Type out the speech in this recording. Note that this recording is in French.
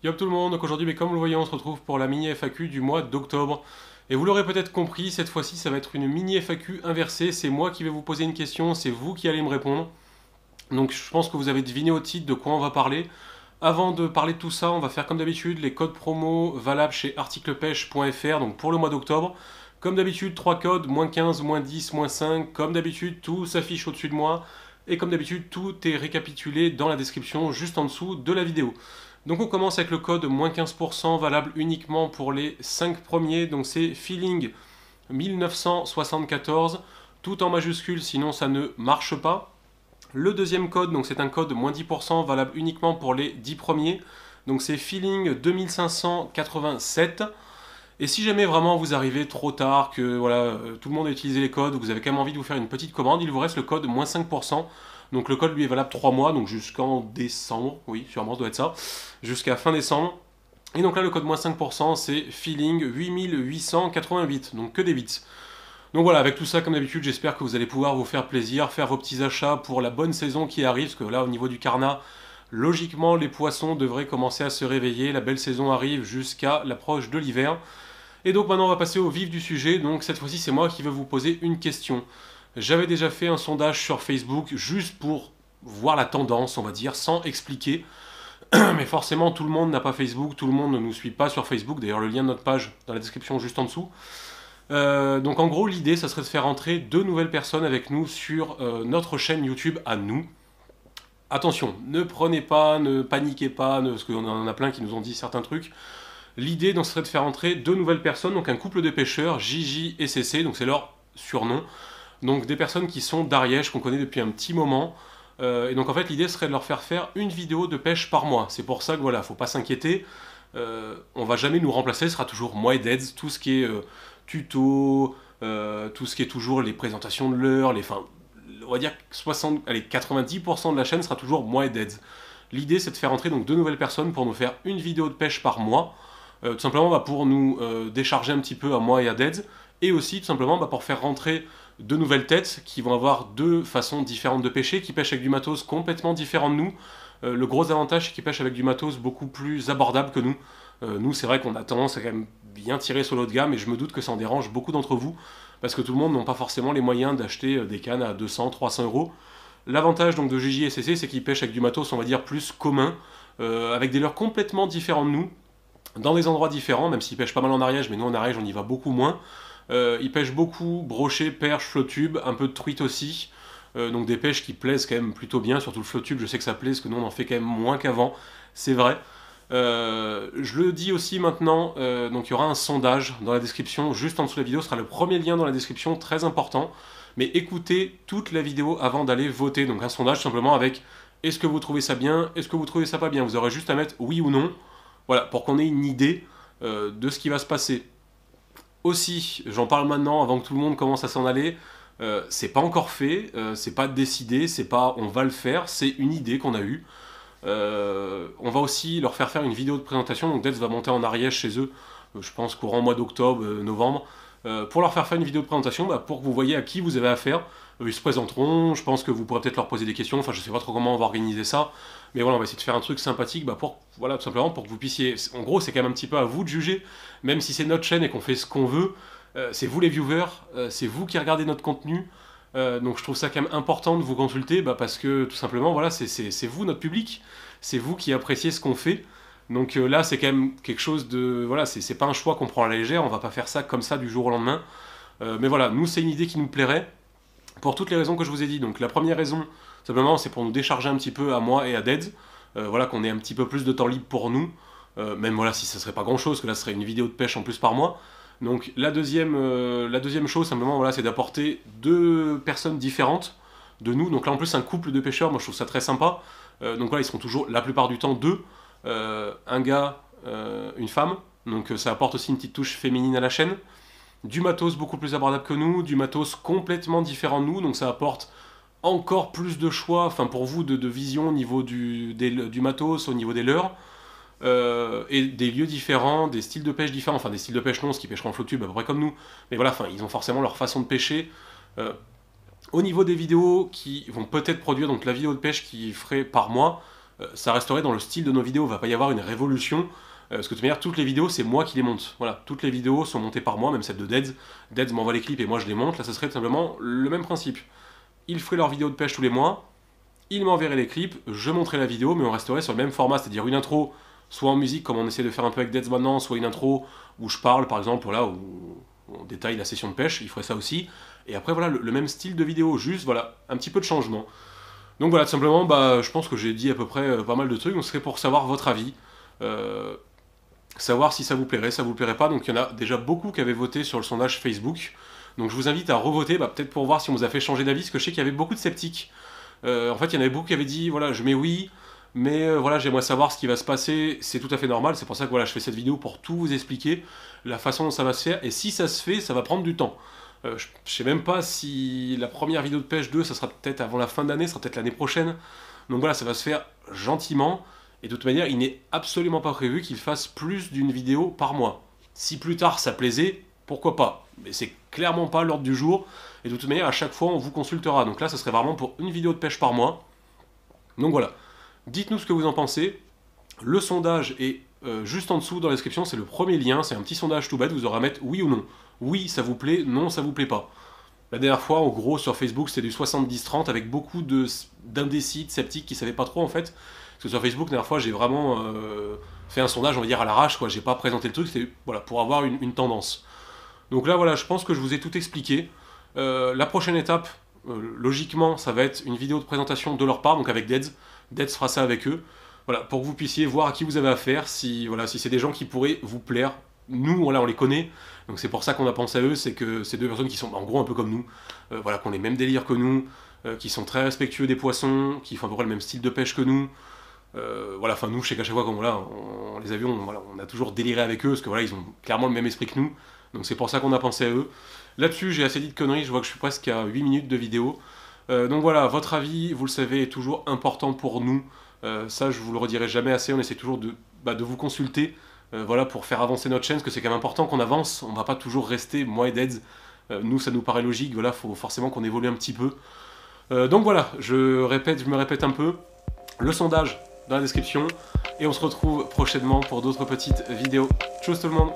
Yo tout le monde, donc aujourd'hui, mais comme vous le voyez, on se retrouve pour la mini FAQ du mois d'octobre. Et vous l'aurez peut-être compris, cette fois-ci, ça va être une mini FAQ inversée. C'est moi qui vais vous poser une question, c'est vous qui allez me répondre. Donc je pense que vous avez deviné au titre de quoi on va parler. Avant de parler de tout ça, on va faire comme d'habitude les codes promo valables chez articlepêche.fr, donc pour le mois d'octobre. Comme d'habitude, 3 codes, -15, -10, -5. Comme d'habitude, tout s'affiche au-dessus de moi. Et comme d'habitude, tout est récapitulé dans la description juste en dessous de la vidéo. Donc on commence avec le code -15% valable uniquement pour les 5 premiers. Donc c'est Feeling 1974, tout en majuscule, sinon ça ne marche pas. Le deuxième code, donc c'est un code -10% valable uniquement pour les 10 premiers. Donc c'est Feeling 2587. Et si jamais vraiment vous arrivez trop tard, que voilà, tout le monde a utilisé les codes, vous avez quand même envie de vous faire une petite commande, il vous reste le code -5%. Donc le code lui est valable 3 mois, donc jusqu'en décembre, oui, sûrement ça doit être ça, jusqu'à fin décembre. Et donc là le code -5% c'est Feeling 8888, donc que des bits. Donc voilà, avec tout ça comme d'habitude, j'espère que vous allez pouvoir vous faire plaisir, faire vos petits achats pour la bonne saison qui arrive, parce que là au niveau du carnat, logiquement les poissons devraient commencer à se réveiller, la belle saison arrive jusqu'à l'approche de l'hiver. Et donc maintenant on va passer au vif du sujet, donc cette fois-ci c'est moi qui vais vous poser une question. J'avais déjà fait un sondage sur Facebook juste pour voir la tendance, on va dire, sans expliquer. Mais forcément tout le monde n'a pas Facebook, tout le monde ne nous suit pas sur Facebook, d'ailleurs le lien de notre page dans la description juste en dessous. Donc en gros l'idée ça serait de faire entrer 2 nouvelles personnes avec nous sur notre chaîne YouTube à nous. Attention, ne prenez pas, ne paniquez pas, parce qu'on en a plein qui nous ont dit certains trucs. L'idée donc serait de faire entrer 2 nouvelles personnes, donc un couple de pêcheurs, Gigi et CC, donc c'est leur surnom. Donc des personnes qui sont d'Ariège, qu'on connaît depuis un petit moment. Et donc en fait l'idée serait de leur faire faire une vidéo de pêche par mois. C'est pour ça que voilà, faut pas s'inquiéter. On va jamais nous remplacer, ce sera toujours moi et Deads, tout ce qui est tuto, tout ce qui est toujours les présentations de l'heure, on va dire 60, allez, 90% de la chaîne sera toujours moi et Deads. L'idée c'est de faire entrer donc 2 nouvelles personnes pour nous faire une vidéo de pêche par mois. Tout simplement pour nous décharger un petit peu à moi et à Deads, et aussi tout simplement pour faire rentrer 2 nouvelles têtes qui vont avoir 2 façons différentes de pêcher, qui pêchent avec du matos complètement différent de nous. Le gros avantage c'est qu'ils pêchent avec du matos beaucoup plus abordable que nous. Nous c'est vrai qu'on a tendance à quand même bien tirer sur l'eau de gamme, et je me doute que ça en dérange beaucoup d'entre vous, parce que tout le monde n'a pas forcément les moyens d'acheter des cannes à 200, 300 euros. L'avantage donc de Gigi et CC c'est qu'ils pêchent avec du matos on va dire plus commun, avec des leurres complètement différents de nous, dans des endroits différents, même s'ils pêchent pas mal en Ariège, mais nous en Ariège on y va beaucoup moins. Ils pêchent beaucoup brochet, perche, flottube, un peu de truite aussi. Donc des pêches qui plaisent quand même plutôt bien, surtout le flottube, je sais que ça plaît, parce que nous on en fait quand même moins qu'avant, c'est vrai. Je le dis aussi maintenant, donc il y aura un sondage dans la description, juste en dessous de la vidéo, ce sera le premier lien dans la description, très important. Mais écoutez toute la vidéo avant d'aller voter, donc un sondage simplement avec est-ce que vous trouvez ça bien, est-ce que vous trouvez ça pas bien, vous aurez juste à mettre oui ou non. Voilà, pour qu'on ait une idée de ce qui va se passer. Aussi, j'en parle maintenant avant que tout le monde commence à s'en aller, c'est pas encore fait, c'est pas décidé, c'est pas on va le faire, c'est une idée qu'on a eue. On va aussi leur faire une vidéo de présentation, donc Deads va monter en Ariège chez eux, je pense courant mois d'octobre, novembre, pour leur faire une vidéo de présentation, pour que vous voyez à qui vous avez affaire. Ils se présenteront, je pense que vous pourrez peut-être leur poser des questions, enfin je sais pas trop comment on va organiser ça, mais voilà, on va essayer de faire un truc sympathique, voilà, tout simplement pour que vous puissiez, en gros c'est quand même un petit peu à vous de juger, même si c'est notre chaîne et qu'on fait ce qu'on veut, c'est vous les viewers, c'est vous qui regardez notre contenu, donc je trouve ça quand même important de vous consulter, parce que tout simplement, voilà, c'est vous notre public, c'est vous qui appréciez ce qu'on fait. Donc là, c'est quand même quelque chose de... Voilà, c'est pas un choix qu'on prend à la légère, on va pas faire ça comme ça du jour au lendemain. Mais voilà, nous, c'est une idée qui nous plairait, pour toutes les raisons que je vous ai dit. Donc la première raison, simplement, c'est pour nous décharger un petit peu à moi et à Deads. Voilà, qu'on ait un petit peu plus de temps libre pour nous. Même voilà, si ça serait pas grand-chose, que là, ce serait une vidéo de pêche en plus par mois. Donc la deuxième chose, simplement, voilà, c'est d'apporter 2 personnes différentes de nous. Donc là, en plus, un couple de pêcheurs, moi, je trouve ça très sympa. Donc voilà, ils seront toujours, la plupart du temps, 2. Un gars, une femme, donc ça apporte aussi une petite touche féminine à la chaîne. Du matos beaucoup plus abordable que nous, du matos complètement différent de nous, donc ça apporte encore plus de choix, enfin pour vous, de vision au niveau du matos, au niveau des leurres, et des lieux différents, des styles de pêche différents, enfin des styles de pêche non, ce qui pêcheront en flottube à peu près comme nous, mais voilà, enfin ils ont forcément leur façon de pêcher. Au niveau des vidéos qui vont peut-être produire, donc la vidéo de pêche qu'ils feraient par mois, ça resterait dans le style de nos vidéos, il va pas y avoir une révolution, parce que de toute manière, toutes les vidéos, c'est moi qui les monte. Voilà, toutes les vidéos sont montées par moi, même celle de Deads. Deads m'envoie les clips et moi je les monte. Là, ça serait tout simplement le même principe. Ils feraient leurs vidéos de pêche tous les mois, ils m'enverraient les clips, je montrais la vidéo, mais on resterait sur le même format, c'est-à-dire une intro, soit en musique, comme on essaie de faire un peu avec Deads maintenant, soit une intro où je parle, par exemple, voilà, où on détaille la session de pêche, il ferait ça aussi. Et après, voilà, le même style de vidéo, juste, voilà, un petit peu de changement. Donc voilà, tout simplement, bah, je pense que j'ai dit à peu près pas mal de trucs, donc ce serait pour savoir votre avis, savoir si ça vous plairait, ça vous plairait pas. Donc il y en a déjà beaucoup qui avaient voté sur le sondage Facebook, donc je vous invite à revoter, bah, peut-être pour voir si on vous a fait changer d'avis, parce que je sais qu'il y avait beaucoup de sceptiques. En fait, il y en avait beaucoup qui avaient dit, voilà, je mets oui, mais voilà, j'aimerais savoir ce qui va se passer, c'est tout à fait normal, c'est pour ça que voilà, je fais cette vidéo pour tout vous expliquer, la façon dont ça va se faire, et si ça se fait, ça va prendre du temps. Je sais même pas si la première vidéo de pêche 2, ça sera peut-être avant la fin d'année, ça sera peut-être l'année prochaine. Donc voilà, ça va se faire gentiment. Et de toute manière, il n'est absolument pas prévu qu'il fasse plus d'une vidéo par mois. Si plus tard ça plaisait, pourquoi pas. Mais c'est clairement pas l'ordre du jour. Et de toute manière, à chaque fois, on vous consultera. Donc là, ça serait vraiment pour une vidéo de pêche par mois. Donc voilà. Dites-nous ce que vous en pensez. Le sondage est juste en dessous dans la description, c'est le premier lien, c'est un petit sondage tout bête, vous aurez à mettre oui ou non. Oui, ça vous plaît, non, ça vous plaît pas. La dernière fois, en gros, sur Facebook, c'était du 70-30 avec beaucoup d'indécis, de sceptiques qui savaient pas trop en fait. Parce que sur Facebook, la dernière fois, j'ai vraiment fait un sondage, on va dire, à l'arrache, quoi. J'ai pas présenté le truc, c'était voilà, pour avoir une tendance. Donc là, voilà, je pense que je vous ai tout expliqué. La prochaine étape, logiquement, ça va être une vidéo de présentation de leur part, donc avec Deads. Deads fera ça avec eux. Voilà, pour que vous puissiez voir à qui vous avez affaire, si, voilà, si c'est des gens qui pourraient vous plaire. Nous, voilà, on les connaît, donc c'est pour ça qu'on a pensé à eux, c'est que c'est deux personnes qui sont en gros un peu comme nous, voilà, qui ont les mêmes délires que nous, qui sont très respectueux des poissons, qui font à peu près le même style de pêche que nous. Voilà, enfin nous, je sais qu'à chaque fois on les a vus, voilà, on a toujours déliré avec eux, parce que voilà, ils ont clairement le même esprit que nous, donc c'est pour ça qu'on a pensé à eux. Là-dessus, j'ai assez dit de conneries, je vois que je suis presque à 8 minutes de vidéo. Donc voilà, votre avis, vous le savez, est toujours important pour nous. Ça, je vous le redirai jamais assez, on essaie toujours de vous consulter, voilà, pour faire avancer notre chaîne, parce que c'est quand même important qu'on avance, on va pas toujours rester, moi et Deads, nous ça nous paraît logique, voilà, faut forcément qu'on évolue un petit peu. Donc voilà, je me répète un peu, le sondage dans la description, et on se retrouve prochainement pour d'autres petites vidéos. Tchuss tout le monde!